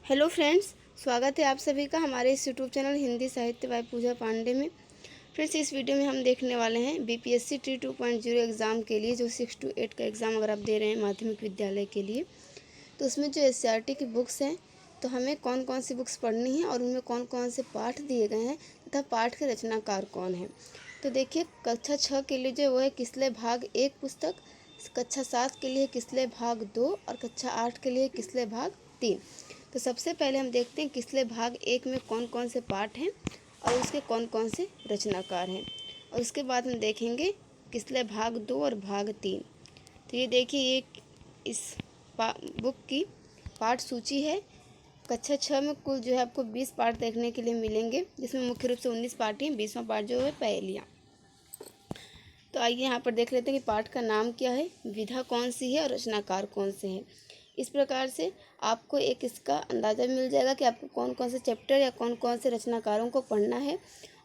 Hello friends, स्वागत है आप सभी का हमारे इस यूट्यूब चैनल हिंदी साहित्य बाय पूजा पांडे में। फ्रेंड्स, इस वीडियो में हम देखने वाले हैं बीपीएससी टी 2.0 एग्ज़ाम के लिए जो 6 to 8 का एग्ज़ाम अगर आप दे रहे हैं माध्यमिक विद्यालय के लिए, तो उसमें जो एससीईआरटी की बुक्स हैं तो हमें कौन कौन सी बुक्स पढ़नी है और उनमें कौन कौन से पाठ दिए गए हैं तथा पाठ के रचनाकार कौन हैं। तो देखिए, कक्षा 6 के लिए जो वो है किसले भाग 1 पुस्तक, कक्षा 7 के लिए किसले भाग 2 और कक्षा 8 के लिए किसले भाग 3। तो सबसे पहले हम देखते हैं किसले भाग 1 में कौन कौन से पाठ हैं और उसके कौन कौन से रचनाकार हैं, और उसके बाद हम देखेंगे किसले भाग 2 और भाग 3। तो ये देखिए, ये इस बुक की पाठ सूची है। कक्षा 6 में कुल जो है आपको 20 पाठ देखने के लिए मिलेंगे, जिसमें मुख्य रूप से 19 पाठ हैं, 20वां पाठ जो है पहेलियाँ। तो आइए यहाँ पर देख लेते हैं कि पाठ का नाम क्या है, विधा कौन सी है और रचनाकार कौन से हैं। इस प्रकार से आपको एक इसका अंदाज़ा मिल जाएगा कि आपको कौन कौन से चैप्टर या कौन कौन से रचनाकारों को पढ़ना है।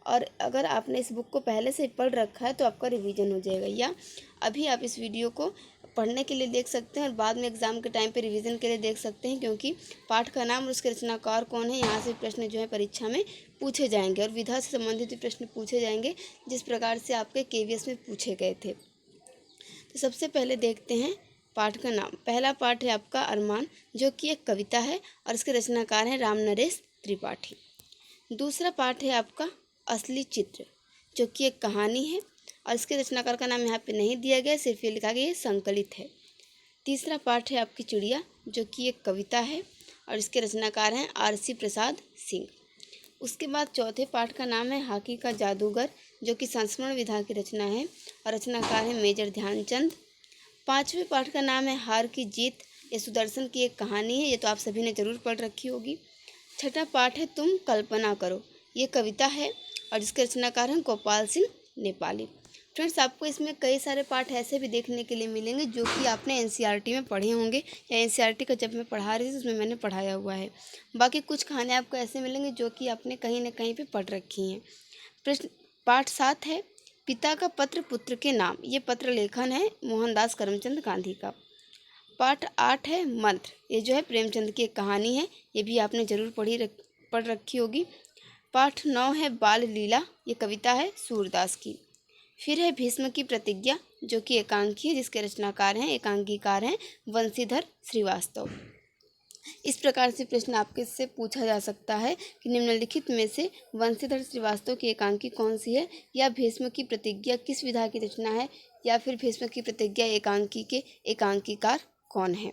और अगर आपने इस बुक को पहले से पढ़ रखा है तो आपका रिवीजन हो जाएगा, या अभी आप इस वीडियो को पढ़ने के लिए देख सकते हैं और बाद में एग्ज़ाम के टाइम पे रिवीजन के लिए देख सकते हैं, क्योंकि पाठ का नाम और उसके रचनाकार कौन है, यहाँ से प्रश्न जो है परीक्षा में पूछे जाएंगे और विधा से संबंधित भी प्रश्न पूछे जाएंगे, जिस प्रकार से आपके केवीएस में पूछे गए थे। तो सबसे पहले देखते हैं पाठ का नाम। पहला पाठ है आपका अरमान, जो कि एक कविता है और इसके रचनाकार हैं राम नरेश त्रिपाठी। दूसरा पाठ है आपका असली चित्र, जो कि एक कहानी है और इसके रचनाकार का नाम यहाँ पे नहीं दिया गया, सिर्फ ये लिखा गया ये संकलित है। तीसरा पाठ है आपकी चिड़िया, जो कि एक कविता है और इसके रचनाकार हैं आरसी प्रसाद सिंह। उसके बाद चौथे पाठ का नाम है हॉकी का जादूगर, जो कि संस्मरण विधा की रचना है और रचनाकार है मेजर ध्यानचंद। पांचवें पाठ का नाम है हार की जीत, ये सुदर्शन की एक कहानी है, ये तो आप सभी ने जरूर पढ़ रखी होगी। छठा पाठ है तुम कल्पना करो, ये कविता है और जिसके रचनाकार हैं गोपाल सिंह नेपाली। फ्रेंड्स, आपको इसमें कई सारे पाठ ऐसे भी देखने के लिए मिलेंगे जो कि आपने एनसीईआरटी में पढ़े होंगे, या एनसीईआरटी का जब मैं पढ़ा रही थी उसमें मैंने पढ़ाया हुआ है। बाकी कुछ कहानियाँ आपको ऐसे मिलेंगी जो कि आपने कहीं ना कहीं पे पढ़ रखी हैं। प्रश्न पाठ 7 है पिता का पत्र पुत्र के नाम, ये पत्र लेखन है मोहनदास करमचंद गांधी का। पाठ 8 है मंत्र, ये जो है प्रेमचंद की एक कहानी है, ये भी आपने जरूर पढ़ रखी होगी। पाठ 9 है बाल लीला, ये कविता है सूरदास की। फिर है भीष्म की प्रतिज्ञा, जो कि एकांकी है, जिसके रचनाकार हैं एकांकीकार हैं वंशीधर श्रीवास्तव। इस प्रकार से प्रश्न आपके से पूछा जा सकता है कि निम्नलिखित में से वंशीधर श्रीवास्तव की एकांकी कौन सी है, या भीष्म की प्रतिज्ञा किस विधा की रचना है, या फिर भीष्म की प्रतिज्ञा एकांकी के एकांकीकार कौन है।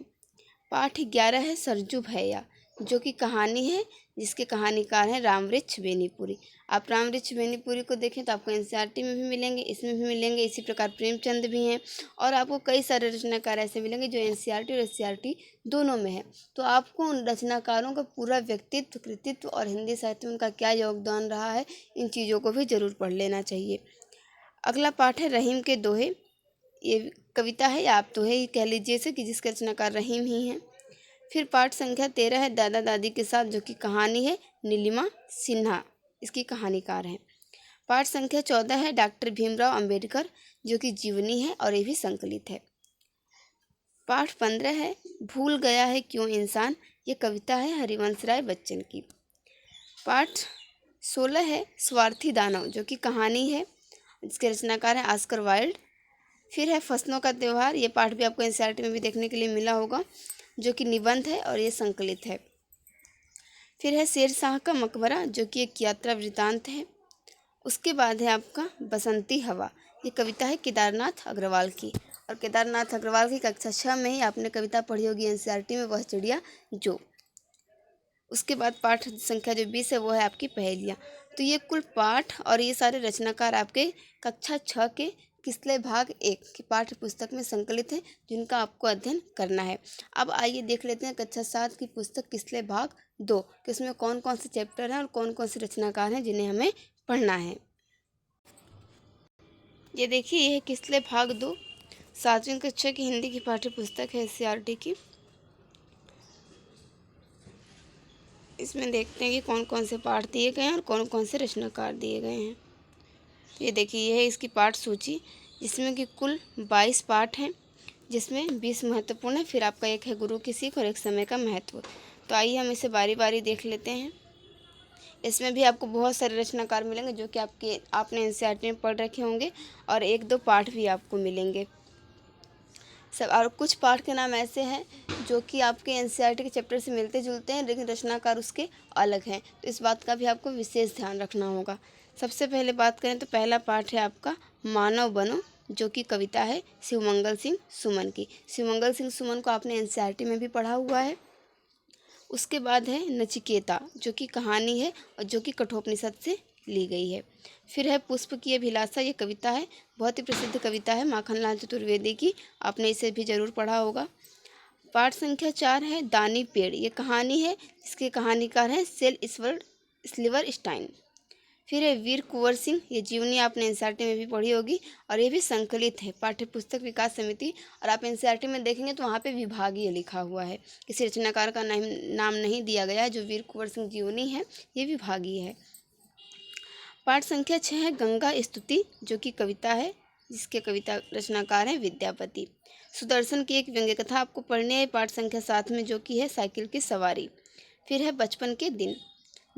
पाठ 11 है सरजू भैया, जो कि कहानी है, जिसके कहानीकार हैं रामवृक्ष बेनीपुरी। आप रामवृक्ष बेनीपुरी को देखें तो आपको एनसीईआरटी में भी मिलेंगे, इसमें भी मिलेंगे, इसी प्रकार प्रेमचंद भी हैं, और आपको कई सारे रचनाकार ऐसे मिलेंगे जो एनसीईआरटी और एससीईआरटी दोनों में है। तो आपको उन रचनाकारों का पूरा व्यक्तित्व, कृतित्व और हिंदी साहित्य में उनका क्या योगदान रहा है, इन चीज़ों को भी जरूर पढ़ लेना चाहिए। अगला पाठ है रहीम के दोहे, ये कविता है, या आप दोहे ही कह लीजिए इसे, कि जिसके रचनाकार रहीम ही हैं। फिर पाठ संख्या 13 है दादा दादी के साथ, जो कि कहानी है नीलिमा सिन्हा, इसकी कहानीकार हैं। पाठ संख्या 14 है डॉक्टर भीमराव अंबेडकर, जो कि जीवनी है और ये भी संकलित है। पाठ 15 है भूल गया है क्यों इंसान, ये कविता है हरिवंश राय बच्चन की। पाठ 16 है स्वार्थी दानव, जो कि कहानी है, जिसके रचनाकार हैं ऑस्कर वाइल्ड। फिर है फसलों का त्यौहार, ये पाठ भी आपको एनसीईआरटी में भी देखने के लिए मिला होगा, जो कि निबंध है और ये संकलित है। फिर है शेर शाह का मकबरा, जो कि एक यात्रा वृतांत है। उसके बाद है आपका बसंती हवा, ये कविता है केदारनाथ अग्रवाल की, और केदारनाथ अग्रवाल की कक्षा 6 में ही आपने कविता पढ़ी होगी एनसीईआरटी में, वह चिड़िया जो। उसके बाद पाठ संख्या जो 20 है वो है आपकी पहेलियाँ। तो ये कुल पाठ और ये सारे रचनाकार आपके कक्षा 6 के किसले भाग 1 की पाठ्य पुस्तक में संकलित हैं, जिनका आपको अध्ययन करना है। अब आइए देख लेते हैं कक्षा 7 की पुस्तक किसले भाग 2 कि उसमें कौन कौन से चैप्टर हैं और कौन कौन से रचनाकार हैं जिन्हें हमें पढ़ना है। ये देखिए, ये है किसले भाग 2, 7वीं कक्षा की हिंदी की पाठ्य पुस्तक है एससीईआरटी की। इसमें देखते हैं कि कौन कौन से पाठ दिए गए हैं और कौन कौन से रचनाकार दिए गए हैं। तो ये देखिए, ये है इसकी पाठ सूची, जिसमें कि कुल 22 पाठ हैं, जिसमें 20 महत्वपूर्ण है। फिर आपका एक है गुरु की सीख और एक समय का महत्व। तो आइए हम इसे बारी बारी देख लेते हैं। इसमें भी आपको बहुत सारे रचनाकार मिलेंगे जो कि आपने एनसीईआरटी में पढ़ रखे होंगे, और 1-2 पाठ भी आपको मिलेंगे सब। और कुछ पाठ के नाम ऐसे हैं जो कि आपके एनसीईआरटी के चैप्टर से मिलते जुलते हैं, लेकिन रचनाकार उसके अलग हैं, तो इस बात का भी आपको विशेष ध्यान रखना होगा। सबसे पहले बात करें तो पहला पाठ है आपका मानव बनो, जो कि कविता है शिवमंगल सिंह सुमन की। शिवमंगल सिंह सुमन को आपने एनसीईआरटी में भी पढ़ा हुआ है। उसके बाद है नचिकेता, जो कि कहानी है और जो कि कठोपनिषद से ली गई है। फिर है पुष्प की अभिलाषा, ये कविता है, बहुत ही प्रसिद्ध कविता है माखनलाल चतुर्वेदी की, आपने इसे भी जरूर पढ़ा होगा। पाठ संख्या 4 है दानी पेड़, ये कहानी है, इसके कहानीकार हैं सेल स्लीवर स्टाइन। फिर है वीर कुंवर सिंह, ये जीवनी आपने एनसीईआरटी में भी पढ़ी होगी, और ये भी संकलित है पाठ्य पुस्तक विकास समिति, और आप एनसीईआरटी में देखेंगे तो वहाँ पे विभागीय लिखा हुआ है, किसी रचनाकार का नाम नहीं दिया गया है। जो वीर कुंवर सिंह जीवनी है ये विभागीय है। पाठ संख्या 6 है गंगा स्तुति, जो कि कविता है, जिसके कविता रचनाकार हैं विद्यापति। सुदर्शन की एक व्यंग्य कथा आपको पढ़नी है पाठ संख्या 7 में, जो कि है साइकिल की सवारी। फिर है बचपन के दिन,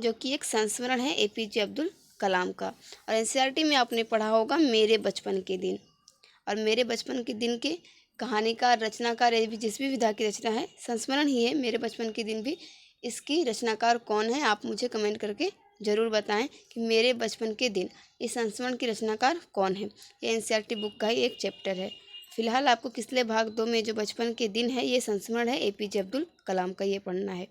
जो कि एक संस्मरण है एपीजे अब्दुल कलाम का, और एनसीईआरटी में आपने पढ़ा होगा मेरे बचपन के दिन। और मेरे बचपन के दिन के कहानीकार रचनाकार जिस भी विधा की रचना है, संस्मरण ही है मेरे बचपन के दिन भी, इसकी रचनाकार कौन है आप मुझे कमेंट करके ज़रूर बताएं कि मेरे बचपन के दिन इस संस्मरण की रचनाकार कौन है। ये एनसीईआरटी बुक का ही एक चैप्टर है। फिलहाल आपको किसले भाग 2 में जो बचपन के दिन है ये संस्मरण है एपीजे अब्दुल कलाम का, ये पढ़ना है।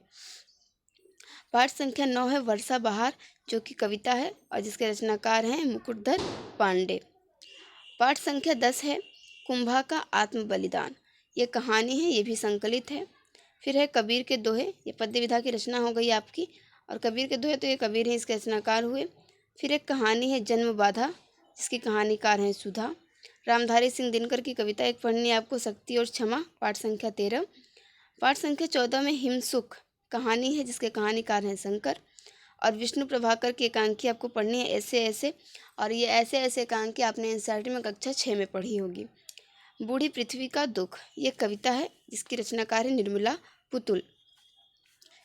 पाठ संख्या 9 है वर्षा बहार, जो कि कविता है और जिसके रचनाकार हैं मुकुटधर पांडे। पाठ संख्या 10 है कुंभा का आत्म बलिदान, ये कहानी है, ये भी संकलित है। फिर है कबीर के दोहे, ये पद्य विधा की रचना हो गई आपकी, और कबीर के दोहे तो ये कबीर हैं, इसके रचनाकार हुए। फिर एक कहानी है जन्म बाधा, जिसकी कहानीकार हैं सुधा। रामधारी सिंह दिनकर की कविता एक पढ़नी है आपको शक्ति और क्षमा, पाठ संख्या 13। पाठ संख्या 14 में हिमसुख कहानी है, जिसके कहानीकार हैं शंकर। और विष्णु प्रभाकर की एकांकी आपको पढ़नी है ऐसे ऐसे, और ये ऐसे ऐसे एकांकी आपने एनसीईआरटी में कक्षा 6 में पढ़ी होगी। बूढ़ी पृथ्वी का दुख, ये कविता है, जिसकी रचनाकार है निर्मला पुतुल।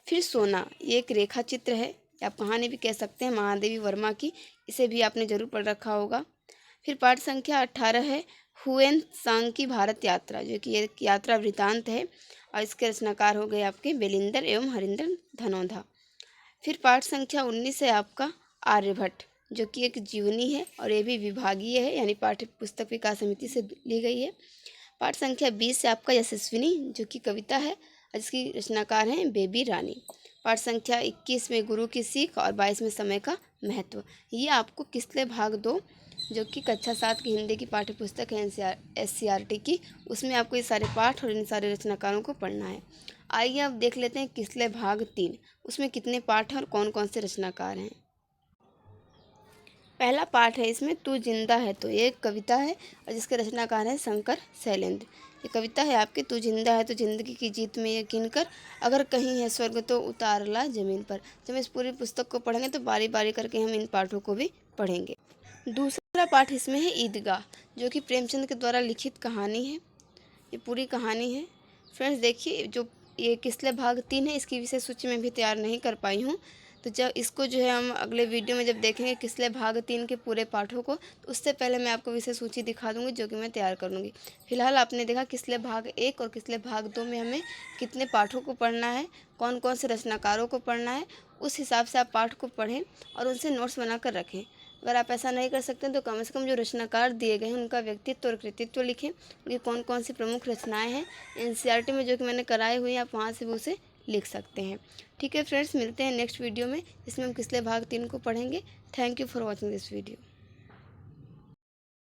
फिर सोना, ये एक रेखा चित्र है, आप कहानी भी कह सकते हैं महादेवी वर्मा की, इसे भी आपने जरूर पढ़ रखा होगा। फिर पाठ संख्या 18 है हुएन सांग की भारत यात्रा, जो कि एक यात्रा वृतांत है, और इसके रचनाकार हो गए आपके बेलिंदर एवं हरिंदर धनौधा। फिर पाठ संख्या 19 है आपका आर्यभट्ट, जो कि एक जीवनी है, और ये भी विभागीय है, यानी पाठ्य पुस्तक विकास समिति से ली गई है। पाठ संख्या 20 है आपका यशस्विनी, जो कि कविता है और जिसकी रचनाकार हैं बेबी रानी। पाठ संख्या 21 में गुरु की सीख, और 22 में समय का महत्व। ये आपको किसले भाग 2, जो कि कक्षा 7 की हिंदी की पाठ्य पुस्तक है एससीईआरटी की, उसमें आपको ये सारे पाठ और इन सारे रचनाकारों को पढ़ना है। आइए अब देख लेते हैं किसले भाग 3, उसमें कितने पाठ हैं और कौन कौन से रचनाकार हैं। पहला पाठ है इसमें तू जिंदा है तो, ये एक कविता है और जिसके रचनाकार हैं शंकर शैलेंद्र। ये कविता है आपकी तू जिंदा है तो जिंदगी की जीत में यकीन कर, अगर कहीं है स्वर्ग तो उतार ला जमीन पर। जब इस पूरी पुस्तक को पढ़ेंगे तो बारी बारी करके हम इन पाठों को भी पढ़ेंगे। दूसरा पाठ इसमें है ईदगाह, जो कि प्रेमचंद के द्वारा लिखित कहानी है, ये पूरी कहानी है। फ्रेंड्स देखिए, जो ये किसले भाग 3 है, इसकी विशेष सूची में भी तैयार नहीं कर पाई हूँ, तो जब इसको जो है हम अगले वीडियो में जब देखेंगे किसले भाग 3 के पूरे पाठों को, तो उससे पहले मैं आपको विशेष सूची दिखा दूंगी, जो कि मैं तैयार कर लूँगी। फिलहाल आपने देखा किसले भाग 1 और किसले भाग 2 में हमें कितने पाठों को पढ़ना है, कौन कौन से रचनाकारों को पढ़ना है, उस हिसाब से आप पाठ को पढ़ें और उनसे नोट्स बना कर रखें। अगर आप ऐसा नहीं कर सकते तो कम से कम जो रचनाकार दिए गए हैं उनका व्यक्तित्व और कृतित्व लिखें, उनकी कौन कौन सी प्रमुख रचनाएं हैं एनसीईआरटी में जो कि मैंने कराई हुई हैं, आप वहाँ से भी उसे लिख सकते हैं। ठीक है फ्रेंड्स, मिलते हैं नेक्स्ट वीडियो में, जिसमें हम किसले भाग 3 को पढ़ेंगे। Thank you for watching this video.